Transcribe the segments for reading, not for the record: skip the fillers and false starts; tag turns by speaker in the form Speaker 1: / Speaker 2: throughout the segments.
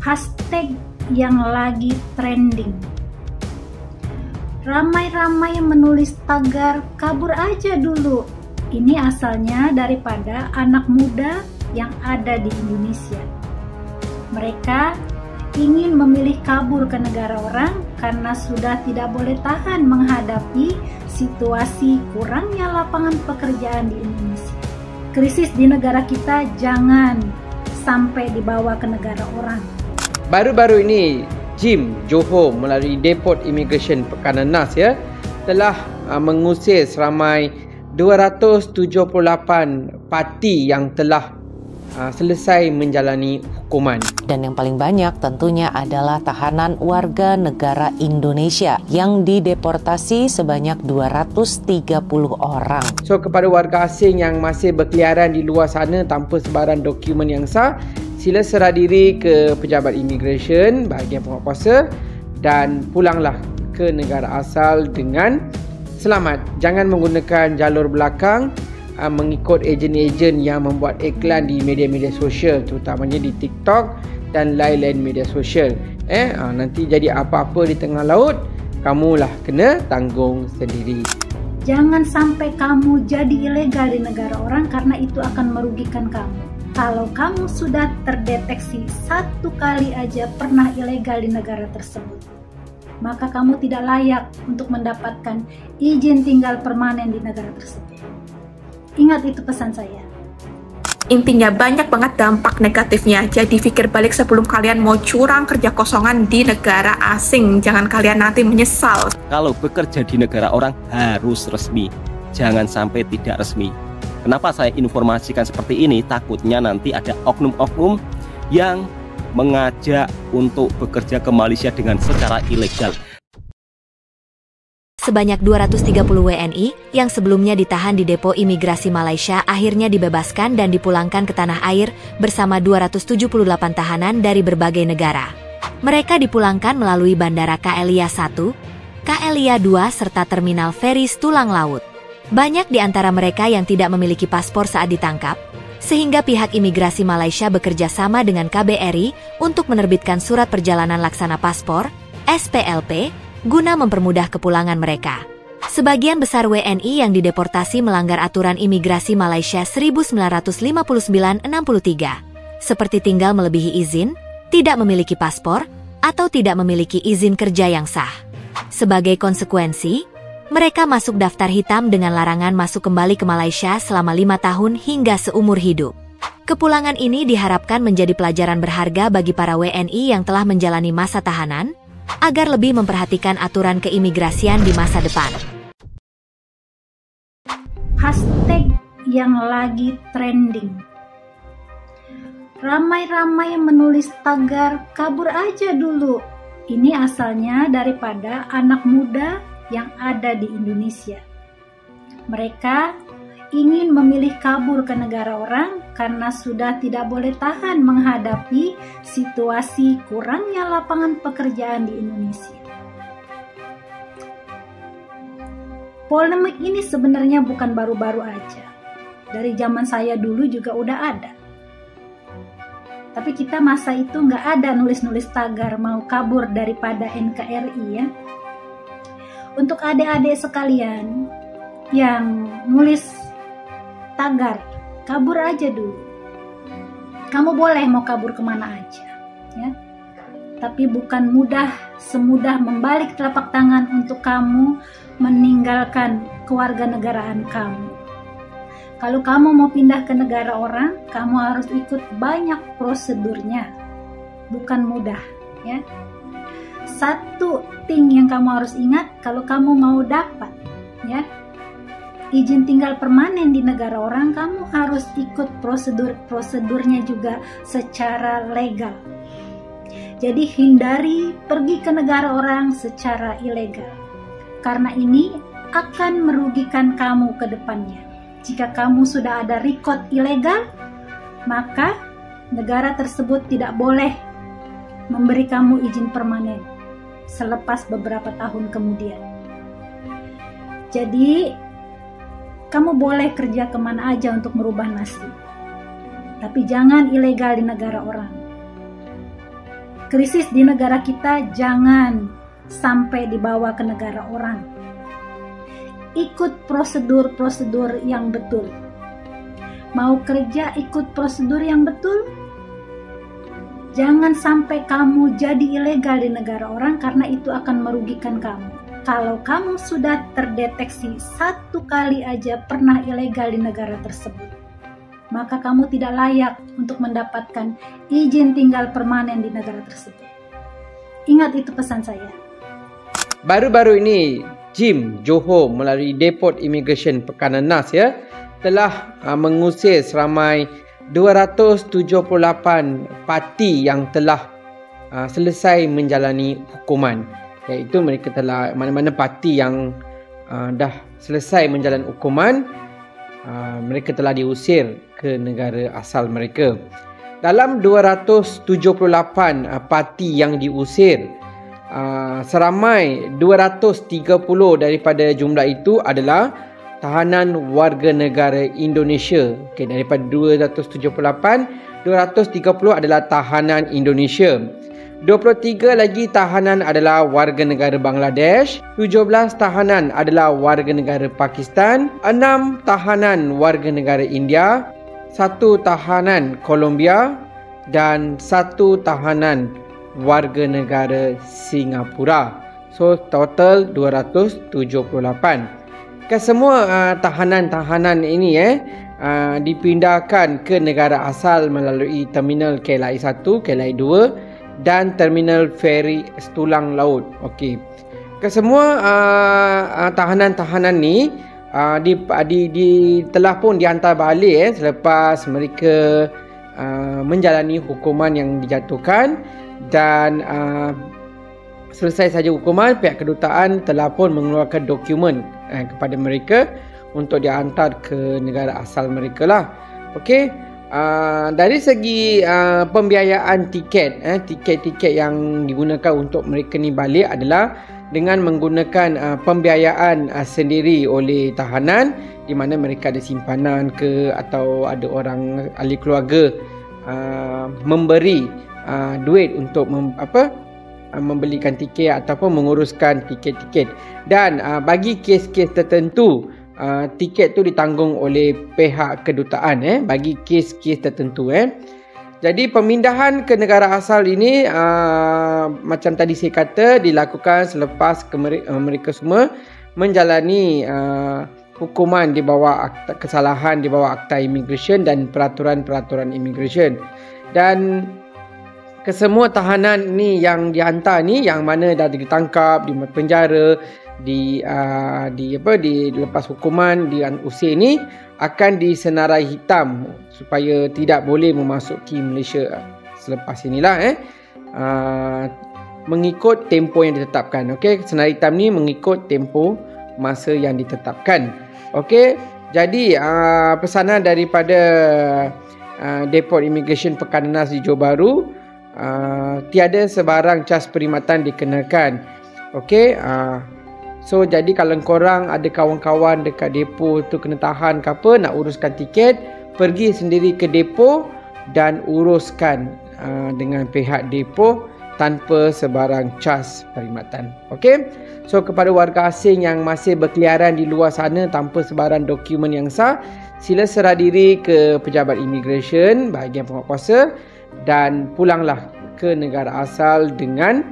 Speaker 1: hashtag yang lagi trending. Ramai-ramai menulis tagar kabur aja dulu. Ini asalnya daripada anak muda yang ada di Indonesia. Mereka ingin memilih kabur ke negara orang karena sudah tidak boleh tahan menghadapi situasi kurangnya lapangan pekerjaan di Indonesia. Krisis di negara kita jangan sampai dibawa ke negara orang.
Speaker 2: Baru-baru ini, JIM Johor melalui Depot Immigration Pekanan NAS telah mengusir seramai 278 parti yang telah selesai menjalani hukuman.
Speaker 3: Dan yang paling banyak tentunya adalah tahanan warga negara Indonesia yang dideportasi sebanyak 230 orang.
Speaker 2: So kepada warga asing yang masih berkeliaran di luar sana tanpa sebarang dokumen yang sah, sila serah diri ke pejabat immigration bahagian penguatkuasa dan pulanglah ke negara asal dengan selamat. Jangan menggunakan jalur belakang mengikut ejen-ejen yang membuat iklan di media-media sosial, terutamanya di TikTok dan lain-lain media sosial. Nanti jadi apa-apa di tengah laut, kamulah kena tanggung sendiri.
Speaker 1: Jangan sampai kamu jadi ilegal di negara orang karena itu akan merugikan kamu. Kalau kamu sudah terdeteksi satu kali aja pernah ilegal di negara tersebut, maka kamu tidak layak untuk mendapatkan izin tinggal permanen di negara tersebut. Ingat itu pesan saya.
Speaker 4: Intinya banyak banget dampak negatifnya, jadi pikir balik sebelum kalian mau curang kerja kosongan di negara asing. Jangan kalian nanti menyesal.
Speaker 5: Kalau bekerja di negara orang harus resmi, jangan sampai tidak resmi. Kenapa saya informasikan seperti ini? Takutnya nanti ada oknum-oknum yang mengajak untuk bekerja ke Malaysia dengan secara ilegal.
Speaker 6: Sebanyak 230 WNI yang sebelumnya ditahan di depo imigrasi Malaysia akhirnya dibebaskan dan dipulangkan ke tanah air bersama 278 tahanan dari berbagai negara. Mereka dipulangkan melalui Bandara KLIA 1, KLIA 2 serta Terminal Ferry Tulang Laut. Banyak di antara mereka yang tidak memiliki paspor saat ditangkap, sehingga pihak imigrasi Malaysia bekerja sama dengan KBRI untuk menerbitkan surat perjalanan laksana paspor, SPLP, guna mempermudah kepulangan mereka. Sebagian besar WNI yang dideportasi melanggar aturan imigrasi Malaysia 1959-63, seperti tinggal melebihi izin, tidak memiliki paspor, atau tidak memiliki izin kerja yang sah. Sebagai konsekuensi, mereka masuk daftar hitam dengan larangan masuk kembali ke Malaysia selama 5 tahun hingga seumur hidup. Kepulangan ini diharapkan menjadi pelajaran berharga bagi para WNI yang telah menjalani masa tahanan, agar lebih memperhatikan aturan keimigrasian di masa depan.
Speaker 1: Hashtag yang lagi trending. Ramai-ramai menulis tagar kabur aja dulu. Ini asalnya daripada anak muda yang ada di Indonesia. Mereka ingin memilih kabur ke negara orang karena sudah tidak boleh tahan menghadapi situasi kurangnya lapangan pekerjaan di Indonesia. Polemik ini sebenarnya bukan baru-baru aja. Dari zaman saya dulu juga udah ada. Tapi kita masa itu nggak ada nulis-nulis tagar mau kabur daripada NKRI ya. Untuk adik-adik sekalian yang nulis tagar, kabur aja dulu. Kamu boleh mau kabur kemana aja, ya. Tapi bukan semudah membalik telapak tangan untuk kamu meninggalkan kewarganegaraan kamu. Kalau kamu mau pindah ke negara orang, kamu harus ikut banyak prosedurnya. Bukan mudah, ya. Satu thing yang kamu harus ingat, kalau kamu mau dapat ya izin tinggal permanen di negara orang, kamu harus ikut prosedurnya juga secara legal. Jadi hindari pergi ke negara orang secara ilegal, karena ini akan merugikan kamu ke depannya. Jika kamu sudah ada record ilegal, maka negara tersebut tidak boleh memberi kamu izin permanen selepas beberapa tahun kemudian. Jadi kamu boleh kerja kemana aja untuk merubah nasib, tapi jangan ilegal di negara orang. Krisis di negara kita jangan sampai dibawa ke negara orang. Ikut prosedur-prosedur yang betul. Mau kerja, ikut prosedur yang betul. Jangan sampai kamu jadi ilegal di negara orang karena itu akan merugikan kamu. Kalau kamu sudah terdeteksi 1 kali aja pernah ilegal di negara tersebut, maka kamu tidak layak untuk mendapatkan izin tinggal permanen di negara tersebut. Ingat itu pesan saya.
Speaker 2: Baru-baru ini, JIM Johor melalui Depot Immigration Pekanan Nas telah mengusir seramai 278 parti yang telah selesai menjalani hukuman. Iaitu mereka telah, mana-mana parti yang dah selesai menjalani hukuman, mereka telah diusir ke negara asal mereka. Dalam 278 parti yang diusir, seramai 230 daripada jumlah itu adalah tahanan warga negara Indonesia. Daripada 278, 230 adalah tahanan Indonesia. 23 lagi tahanan adalah warga negara Bangladesh, 17 tahanan adalah warga negara Pakistan, 6 tahanan warga negara India, 1 tahanan Colombia dan 1 tahanan warga negara Singapura. So total 278. Kesemua tahanan-tahanan ini dipindahkan ke negara asal melalui terminal KLIA 1, KLIA 2 dan terminal feri Setulang Laut. Okey. Kesemua tahanan-tahanan ni telah pun dihantar balik selepas mereka menjalani hukuman yang dijatuhkan, dan selesai saja hukuman, pihak kedutaan telah pun mengeluarkan dokumen kepada mereka untuk dihantar ke negara asal mereka lah. Okey. Dari segi pembiayaan tiket yang digunakan untuk mereka ni balik adalah dengan menggunakan pembiayaan sendiri oleh tahanan, di mana mereka ada simpanan ke atau ada orang ahli keluarga memberi duit untuk membelikan tiket ataupun menguruskan tiket-tiket. Dan bagi kes-kes tertentu, tiket tu ditanggung oleh pihak kedutaan bagi kes-kes tertentu. Jadi pemindahan ke negara asal ini macam tadi saya kata dilakukan selepas mereka semua menjalani hukuman di bawah kesalahan di bawah Akta Immigration dan peraturan-peraturan immigration. Dan kesemua tahanan ni yang dihantar ni, yang mana dah ditangkap, di penjara, dilepas hukuman, diusir ni, akan disenarai hitam supaya tidak boleh memasuki Malaysia selepas inilah mengikut tempoh yang ditetapkan. Okey, senarai hitam ni mengikut tempoh masa yang ditetapkan. Okey, jadi pesanan daripada Depot Immigration Pekanan Nas di Johor Bahru, tiada sebarang cas perkhidmatan dikenakan. Okey, so jadi kalau korang ada kawan-kawan dekat depo tu kena tahan ke apa, nak uruskan tiket, pergi sendiri ke depo dan uruskan dengan pihak depo tanpa sebarang cas perkhidmatan. Okey, so kepada warga asing yang masih berkeliaran di luar sana tanpa sebarang dokumen yang sah, sila serah diri ke pejabat immigration bahagian penguatkuasa dan pulanglah ke negara asal dengan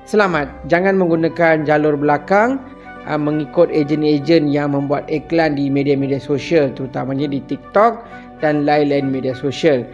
Speaker 2: selamat. Jangan menggunakan jalur belakang mengikut ejen-ejen yang membuat iklan di media-media sosial, terutamanya di TikTok dan lain-lain media sosial.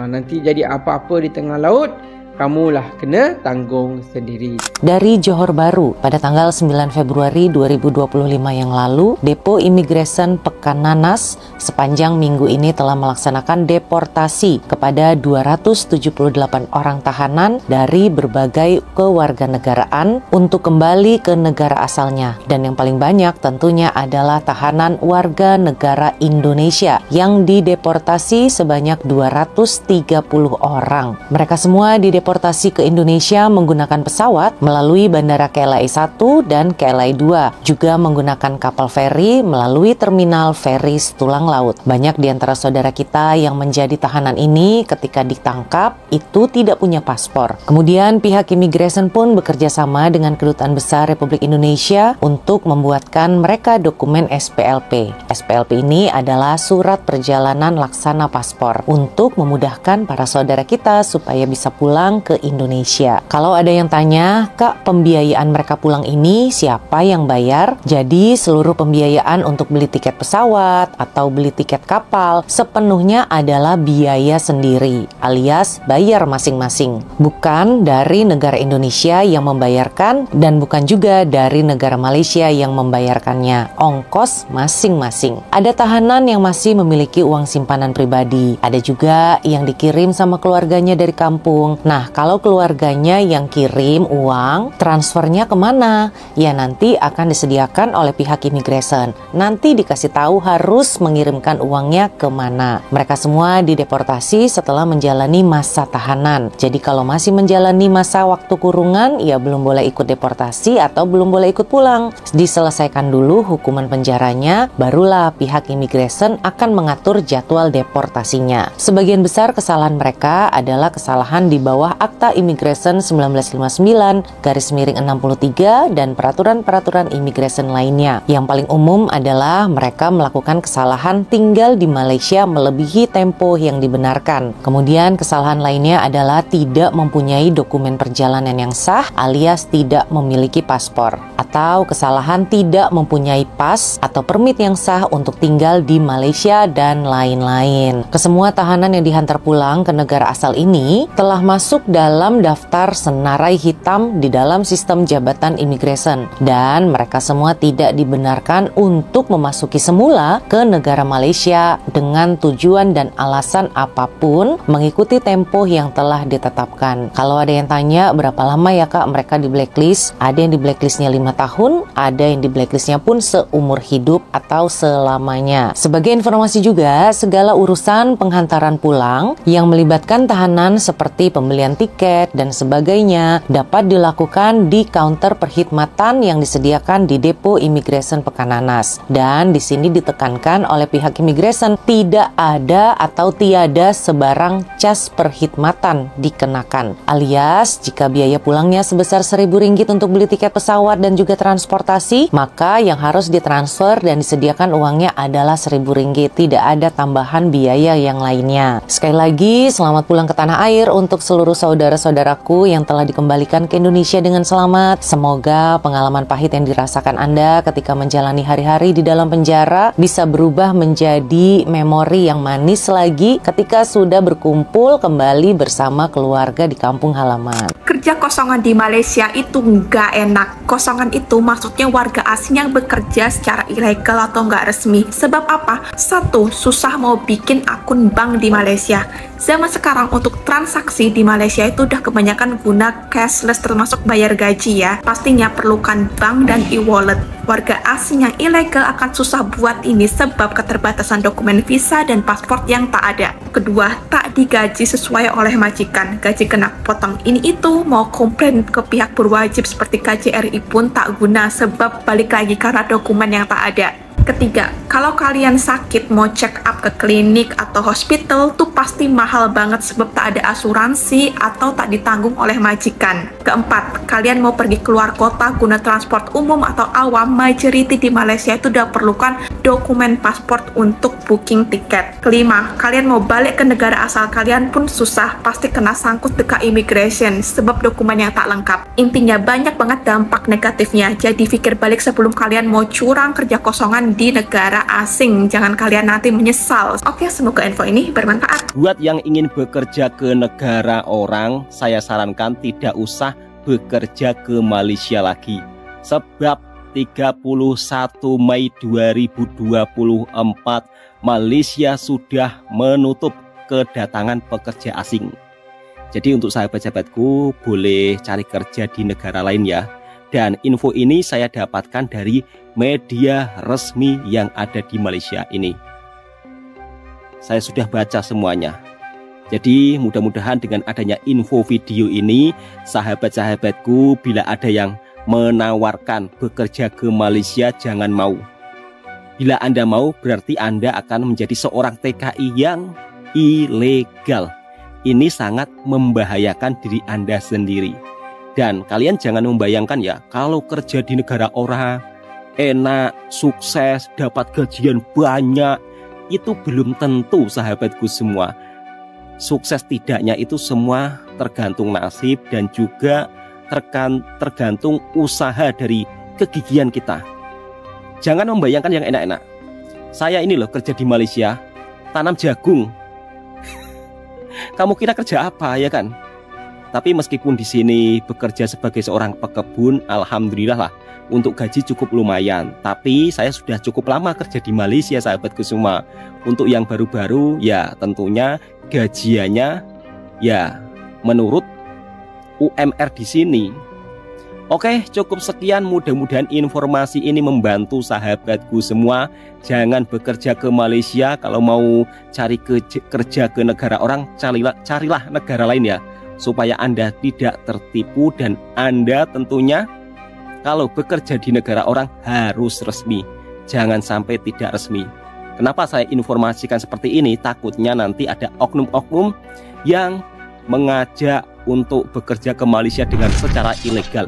Speaker 2: Nanti jadi apa-apa di tengah laut, kamulah kena tanggung sendiri.
Speaker 3: Dari Johor Bahru, pada tanggal 9 Februari 2025 yang lalu, Depo Immigration Pekanan Nas sepanjang minggu ini telah melaksanakan deportasi kepada 278 orang tahanan dari berbagai kewarganegaraan untuk kembali ke negara asalnya. Dan yang paling banyak tentunya adalah tahanan warga negara Indonesia yang dideportasi sebanyak 230 orang. Mereka semua dideportasi dideportasi ke Indonesia menggunakan pesawat melalui Bandara KLIA 1 dan KLIA 2, juga menggunakan kapal feri melalui terminal feri Tulang Laut. Banyak di antara saudara kita yang menjadi tahanan ini ketika ditangkap itu tidak punya paspor. Kemudian pihak imigresen pun bekerja sama dengan Kedutaan Besar Republik Indonesia untuk membuatkan mereka dokumen SPLP. SPLP ini adalah surat perjalanan laksana paspor untuk memudahkan para saudara kita supaya bisa pulang ke Indonesia. Kalau ada yang tanya, Kak, pembiayaan mereka pulang ini siapa yang bayar? Jadi seluruh pembiayaan untuk beli tiket pesawat atau beli tiket kapal sepenuhnya adalah biaya sendiri, alias bayar masing-masing. Bukan dari negara Indonesia yang membayarkan dan bukan juga dari negara Malaysia yang membayarkannya. Ongkos masing-masing. Ada tahanan yang masih memiliki uang simpanan pribadi. Ada juga yang dikirim sama keluarganya dari kampung. Nah, kalau keluarganya yang kirim uang, transfernya kemana? Ya nanti akan disediakan oleh pihak imigresen. Nanti dikasih tahu harus mengirimkan uangnya kemana. Mereka semua dideportasi setelah menjalani masa tahanan. Jadi kalau masih menjalani masa waktu kurungan, ya belum boleh ikut deportasi atau belum boleh ikut pulang. Diselesaikan dulu hukuman penjaranya, barulah pihak imigresen akan mengatur jadwal deportasinya. Sebagian besar kesalahan mereka adalah kesalahan di bawah Akta Imigresen 1959/63 dan peraturan-peraturan imigresen lainnya. Yang paling umum adalah mereka melakukan kesalahan tinggal di Malaysia melebihi tempo yang dibenarkan. Kemudian kesalahan lainnya adalah tidak mempunyai dokumen perjalanan yang sah alias tidak memiliki paspor, atau kesalahan tidak mempunyai pas atau permit yang sah untuk tinggal di Malaysia dan lain-lain. Kesemua tahanan yang dihantar pulang ke negara asal ini telah masuk dalam daftar senarai hitam di dalam sistem jabatan imigresen dan mereka semua tidak dibenarkan untuk memasuki semula ke negara Malaysia dengan tujuan dan alasan apapun mengikuti tempo yang telah ditetapkan. Kalau ada yang tanya berapa lama ya Kak mereka di blacklist, ada yang di blacklistnya 5 tahun, ada yang di blacklistnya pun seumur hidup atau selamanya. Sebagai informasi juga, segala urusan penghantaran pulang yang melibatkan tahanan seperti pembelian tiket dan sebagainya dapat dilakukan di counter perkhidmatan yang disediakan di Depo Imigresen Pekananas. Dan di sini ditekankan oleh pihak imigresen tidak ada atau tiada sebarang cas perkhidmatan dikenakan. Alias jika biaya pulangnya sebesar RM1.000 untuk beli tiket pesawat dan juga transportasi, maka yang harus ditransfer dan disediakan uangnya adalah RM1.000. Tidak ada tambahan biaya yang lainnya. Sekali lagi, selamat pulang ke tanah air untuk seluruh saudara-saudaraku yang telah dikembalikan ke Indonesia dengan selamat. Semoga pengalaman pahit yang dirasakan Anda ketika menjalani hari-hari di dalam penjara bisa berubah menjadi memori yang manis lagi ketika sudah berkumpul kembali bersama keluarga di kampung halaman.
Speaker 4: Kerja kosongan di Malaysia itu nggak enak. Kosongan itu maksudnya warga asing yang bekerja secara ilegal atau nggak resmi. Sebab apa? 1. Susah mau bikin akun bank di Malaysia. Zaman sekarang untuk transaksi di Malaysia itu udah kebanyakan guna cashless termasuk bayar gaji ya. Pastinya perlukan bank dan e-wallet. Warga asing yang ilegal akan susah buat ini sebab keterbatasan dokumen visa dan paspor yang tak ada. Kedua, tak digaji sesuai oleh majikan. Gaji kena potong ini itu, mau komplain ke pihak berwajib seperti KJRI pun tak guna sebab balik lagi karena dokumen yang tak ada. Ketiga, kalau kalian sakit mau check up ke klinik atau hospital tuh pasti mahal banget sebab tak ada asuransi atau tak ditanggung oleh majikan. Keempat, kalian mau pergi keluar kota guna transport umum atau awam, majority di Malaysia itu udah perlukan dokumen paspor untuk booking tiket. Kelima, kalian mau balik ke negara asal kalian pun susah, pasti kena sangkut dekat immigration sebab dokumen yang tak lengkap. Intinya banyak banget dampak negatifnya, jadi pikir balik sebelum kalian mau curang kerja kosongan di negara asing, jangan kalian nanti menyesal. Oke, semoga info ini bermanfaat.
Speaker 5: Buat yang ingin bekerja ke negara orang, saya sarankan tidak usah bekerja ke Malaysia lagi. Sebab 31 Mei 2024 Malaysia sudah menutup kedatangan pekerja asing. Jadi untuk sahabat-sahabatku boleh cari kerja di negara lain ya. Dan info ini saya dapatkan dari media resmi yang ada di Malaysia ini. Saya sudah baca semuanya. Jadi mudah-mudahan dengan adanya info video ini, sahabat-sahabatku, bila ada yang menawarkan bekerja ke Malaysia, jangan mau. Bila Anda mau, berarti Anda akan menjadi seorang TKI yang ilegal. Ini sangat membahayakan diri Anda sendiri. Dan kalian jangan membayangkan ya, kalau kerja di negara orang, enak, sukses, dapat gajian banyak, itu belum tentu sahabatku semua. Sukses tidaknya itu semua tergantung nasib dan juga tergantung usaha dari kegigihan kita. Jangan membayangkan yang enak-enak. Saya ini loh kerja di Malaysia, tanam jagung. Kamu kira kerja apa ya kan? Tapi meskipun di sini bekerja sebagai seorang pekebun, alhamdulillah lah, untuk gaji cukup lumayan. Tapi saya sudah cukup lama kerja di Malaysia sahabatku semua. Untuk yang baru-baru ya tentunya gajiannya ya menurut UMR di sini. Oke, cukup sekian, mudah-mudahan informasi ini membantu sahabatku semua. Jangan bekerja ke Malaysia. Kalau mau cari kerja ke negara orang, carilah negara lain ya, supaya Anda tidak tertipu. Dan Anda tentunya kalau bekerja di negara orang harus resmi, jangan sampai tidak resmi. Kenapa saya informasikan seperti ini? Takutnya nanti ada oknum-oknum yang mengajak untuk bekerja ke Malaysia dengan secara ilegal.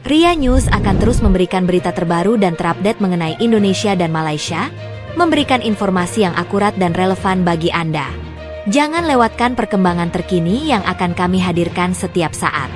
Speaker 6: Ria News akan terus memberikan berita terbaru dan terupdate mengenai Indonesia dan Malaysia, memberikan informasi yang akurat dan relevan bagi Anda. Jangan lewatkan perkembangan terkini yang akan kami hadirkan setiap saat.